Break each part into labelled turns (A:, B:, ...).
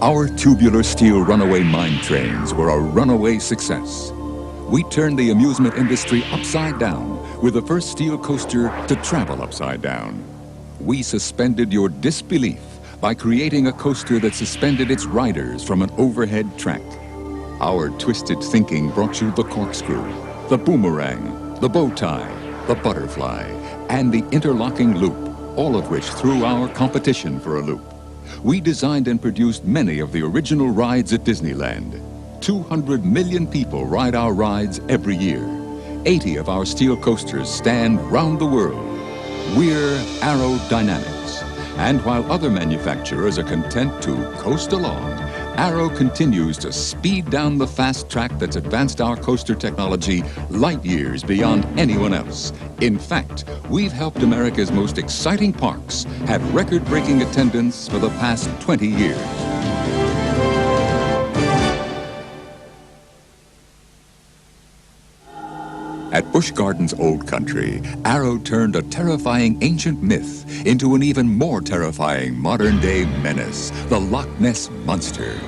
A: Our tubular steel runaway mine trains were a runaway success. We turned the amusement industry upside down with the first steel coaster to travel upside down. We suspended your disbelief by creating a coaster that suspended its riders from an overhead track. Our twisted thinking brought you the corkscrew, the boomerang, the bow tie, the butterfly, and the interlocking loop, all of which threw our competition for a loop. We designed and produced many of the original rides at Disneyland. 200 million people ride our rides every year. 80 of our steel coasters stand round the world. We're aerodynamics. And while other manufacturers are content to coast along, Arrow continues to speed down the fast track that's advanced our coaster technology light years beyond anyone else. In fact, we've helped America's most exciting parks have record-breaking attendance for the past 20 years. At Busch Gardens Old Country, Arrow turned a terrifying ancient myth into an even more terrifying modern-day menace, the Loch Ness Monster.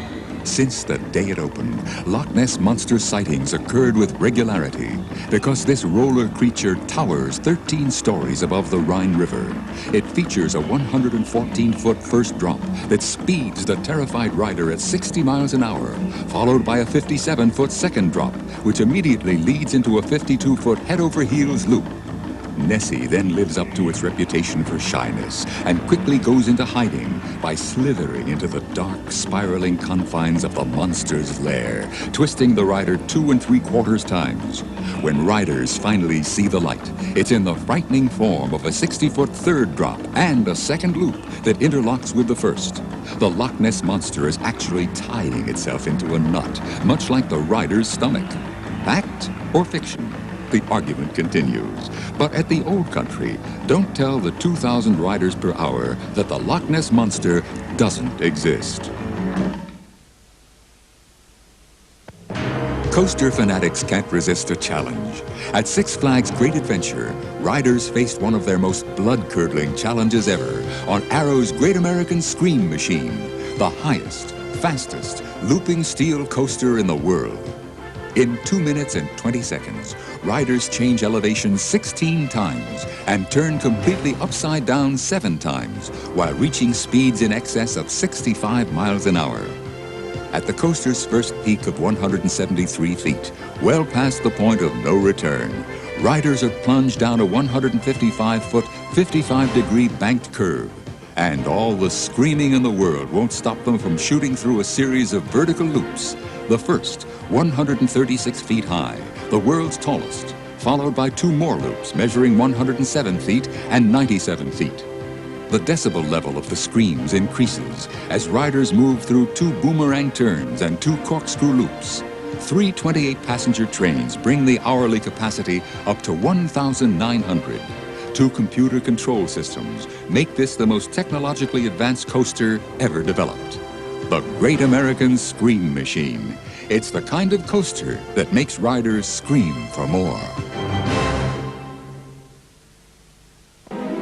A: Since the day it opened, Loch Ness Monster sightings occurred with regularity because this roller creature towers 13 stories above the Rhine River. It features a 114-foot first drop that speeds the terrified rider at 60 miles an hour, followed by a 57-foot second drop, which immediately leads into a 52-foot head-over-heels loop. Nessie then lives up to its reputation for shyness and quickly goes into hiding by slithering into the dark, spiraling confines of the monster's lair, twisting the rider 2 3/4 times. When riders finally see the light, it's in the frightening form of a 60-foot third drop and a second loop that interlocks with the first. The Loch Ness Monster is actually tying itself into a knot, much like the rider's stomach. Fact or fiction? The argument continues. But at the Old Country, don't tell the 2,000 riders per hour that the Loch Ness Monster doesn't exist. Coaster fanatics can't resist a challenge. At Six Flags Great Adventure, riders faced one of their most blood-curdling challenges ever on Arrow's Great American Scream Machine, the highest, fastest, looping steel coaster in the world. In 2 minutes and 20 seconds, riders change elevation 16 times and turn completely upside down 7 times while reaching speeds in excess of 65 miles an hour. At the coaster's first peak of 173 feet, well past the point of no return, riders are plunged down a 155-foot, 55-degree banked curve. And all the screaming in the world won't stop them from shooting through a series of vertical loops. The first, 136 feet high, the world's tallest, followed by 2 more loops measuring 107 feet and 97 feet. The decibel level of the screams increases as riders move through 2 boomerang turns and 2 corkscrew loops. 3 28-passenger trains bring the hourly capacity up to 1,900. 2 computer control systems make this the most technologically advanced coaster ever developed. The Great American Scream Machine. It's the kind of coaster that makes riders scream for more.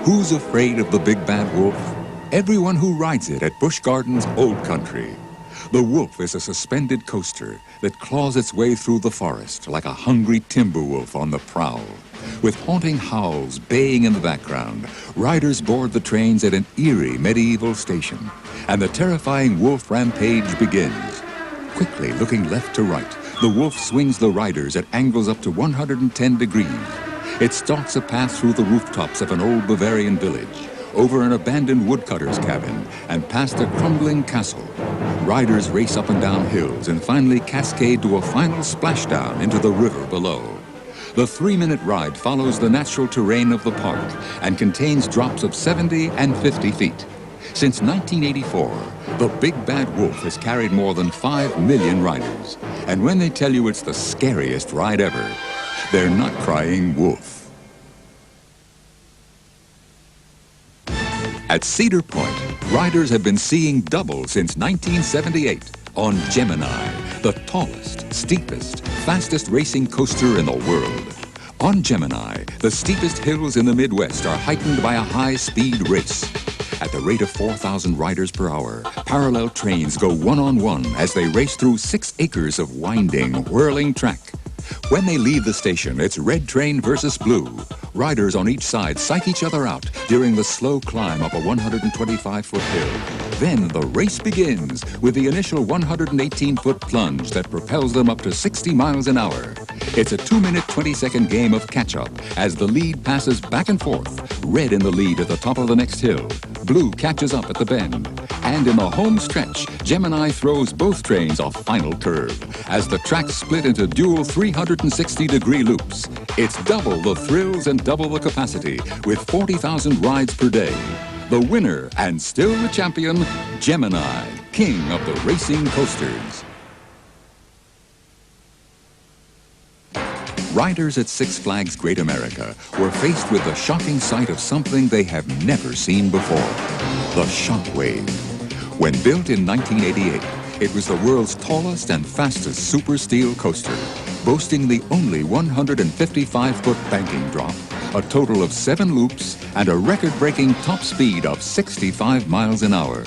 A: Who's afraid of the Big Bad Wolf? Everyone who rides it at Busch Gardens Old Country. The Wolf is a suspended coaster that claws its way through the forest like a hungry timber wolf on the prowl. With haunting howls baying in the background, riders board the trains at an eerie medieval station, and the terrifying wolf rampage begins. Quickly looking left to right, the wolf swings the riders at angles up to 110 degrees. It stalks a path through the rooftops of an old Bavarian village, over an abandoned woodcutter's cabin, and past a crumbling castle. Riders race up and down hills and finally cascade to a final splashdown into the river below. The 3-minute ride follows the natural terrain of the park and contains drops of 70 and 50 feet. Since 1984, the Big Bad Wolf has carried more than 5 million riders. And when they tell you it's the scariest ride ever, they're not crying wolf. At Cedar Point, riders have been seeing double since 1978 on Gemini, the tallest, steepest, fastest racing coaster in the world. On Gemini, the steepest hills in the Midwest are heightened by a high-speed race. At the rate of 4,000 riders per hour, parallel trains go one-on-one as they race through 6 acres of winding, whirling track. When they leave the station, it's red train versus blue. Riders on each side psych each other out during the slow climb up a 125-foot hill. Then the race begins with the initial 118-foot plunge that propels them up to 60 miles an hour. It's a 2-minute, 20-second game of catch-up as the lead passes back and forth. Red in the lead at the top of the next hill. Blue catches up at the bend. And in the home stretch, Gemini throws both trains off final curve as the track split into dual 360-degree loops. It's double the thrills and double the capacity with 40,000 rides per day. The winner and still the champion, Gemini, king of the racing coasters. Riders at Six Flags Great America were faced with the shocking sight of something they have never seen before, the Shockwave. When built in 1988, it was the world's tallest and fastest super steel coaster, boasting the only 155-foot banking drop, a total of 7 loops, and a record-breaking top speed of 65 miles an hour.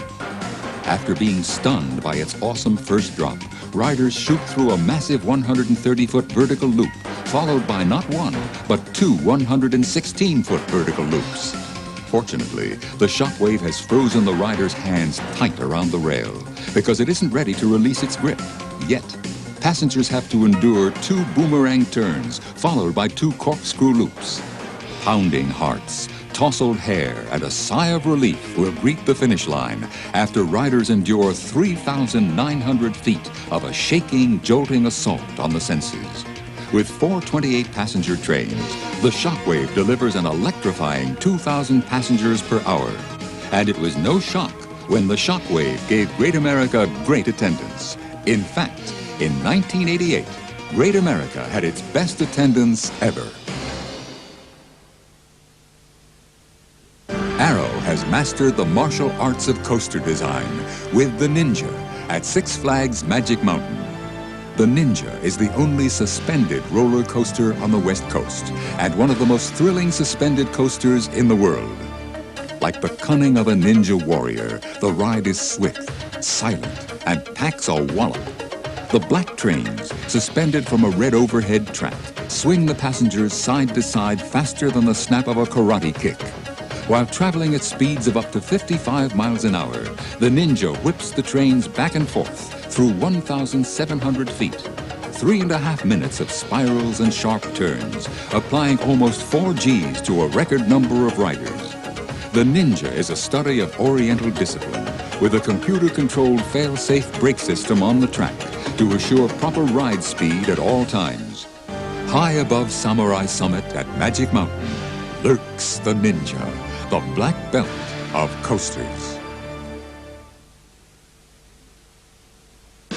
A: After being stunned by its awesome first drop, riders shoot through a massive 130-foot vertical loop, followed by not one, but 2 116-foot vertical loops. Fortunately, the Shockwave has frozen the rider's hands tight around the rail because it isn't ready to release its grip yet. Passengers have to endure 2 boomerang turns, followed by 2 corkscrew loops. Pounding hearts, tousled hair, and a sigh of relief will greet the finish line after riders endure 3,900 feet of a shaking, jolting assault on the senses. With 4 28-passenger trains, the Shockwave delivers an electrifying 2,000 passengers per hour. And it was no shock when the Shockwave gave Great America great attendance. In fact, in 1988, Great America had its best attendance ever. Arrow has mastered the martial arts of coaster design with the Ninja at Six Flags Magic Mountain. The Ninja is the only suspended roller coaster on the West Coast and one of the most thrilling suspended coasters in the world. Like the cunning of a ninja warrior, the ride is swift, silent, and packs a wallop. The black trains, suspended from a red overhead track, swing the passengers side to side faster than the snap of a karate kick. While traveling at speeds of up to 55 miles an hour, the Ninja whips the trains back and forth through 1,700 feet, 3.5 minutes of spirals and sharp turns, applying almost 4 Gs to a record number of riders. The Ninja is a study of Oriental discipline with a computer-controlled fail-safe brake system on the track to assure proper ride speed at all times. High above Samurai Summit at Magic Mountain lurks the Ninja, the black belt of coasters.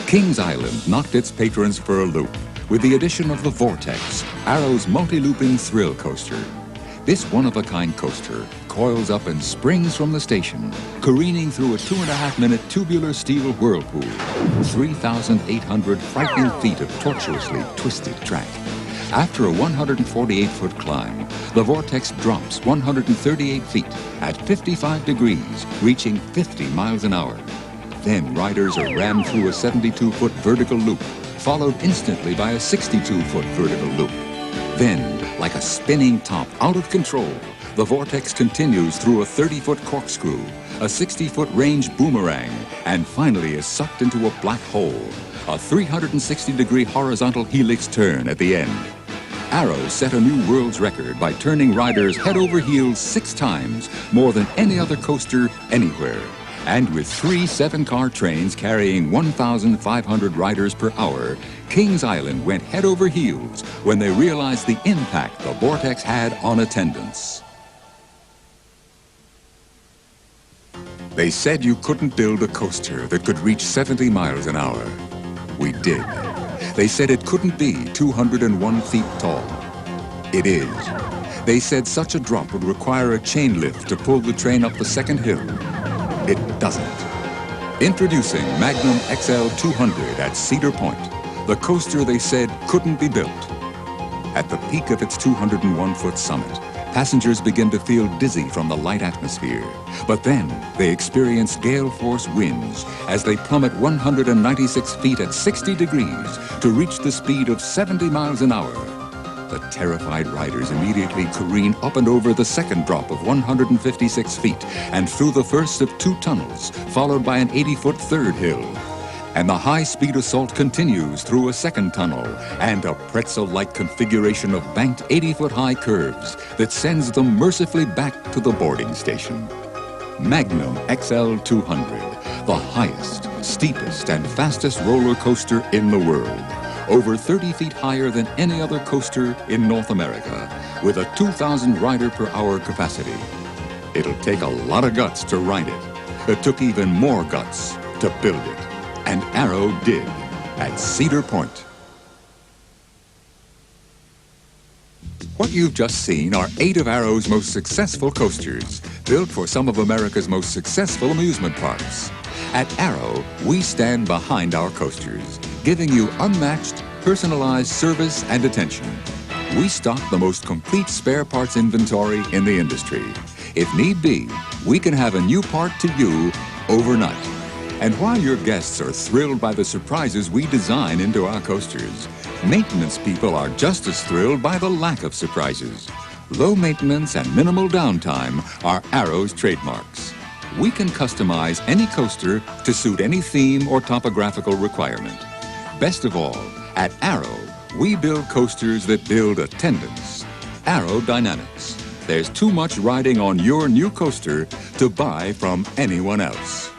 A: Kings Island knocked its patrons for a loop with the addition of the Vortex, Arrow's multi-looping thrill coaster. This one-of-a-kind coaster coils up and springs from the station, careening through a 2.5-minute tubular steel whirlpool, 3,800 frightening feet of tortuously twisted track. After a 148-foot climb, the Vortex drops 138 feet at 55 degrees, reaching 50 miles an hour. Then riders are rammed through a 72-foot vertical loop, followed instantly by a 62-foot vertical loop. Then, like a spinning top out of control, the Vortex continues through a 30-foot corkscrew, a 60-foot range boomerang, and finally is sucked into a black hole, a 360-degree horizontal helix turn at the end. Arrow set a new world's record by turning riders head over heels 6 times, more than any other coaster anywhere. And with 3 7-car trains carrying 1,500 riders per hour, Kings Island went head over heels when they realized the impact the Vortex had on attendance. They said you couldn't build a coaster that could reach 70 miles an hour. We did. They said it couldn't be 201 feet tall. It is. They said such a drop would require a chain lift to pull the train up the second hill. It doesn't. Introducing Magnum XL-200 at Cedar Point, the coaster they said couldn't be built. At the peak of its 201-foot summit, Passengers begin to feel dizzy from the light atmosphere, but then they experience gale-force winds as they plummet 196 feet at 60 degrees to reach the speed of 70 miles an hour. The terrified riders immediately careen up and over the second drop of 156 feet and through the first of 2 tunnels, followed by an 80-foot third hill. And the high-speed assault continues through a second tunnel and a pretzel-like configuration of banked 80-foot-high curves that sends them mercifully back to the boarding station. Magnum XL-200, the highest, steepest, and fastest roller coaster in the world. Over 30 feet higher than any other coaster in North America, with a 2,000 rider per hour capacity. It'll take a lot of guts to ride it. It took even more guts to build it. And Arrow did at Cedar Point. What you've just seen are 8 of Arrow's most successful coasters, built for some of America's most successful amusement parks. At Arrow, we stand behind our coasters, giving you unmatched, personalized service and attention. We stock the most complete spare parts inventory in the industry. If need be, we can have a new part to you overnight. And while your guests are thrilled by the surprises we design into our coasters, maintenance people are just as thrilled by the lack of surprises. Low maintenance and minimal downtime are Arrow's trademarks. We can customize any coaster to suit any theme or topographical requirement. Best of all, at Arrow, we build coasters that build attendance. Arrow Dynamics. There's too much riding on your new coaster to buy from anyone else.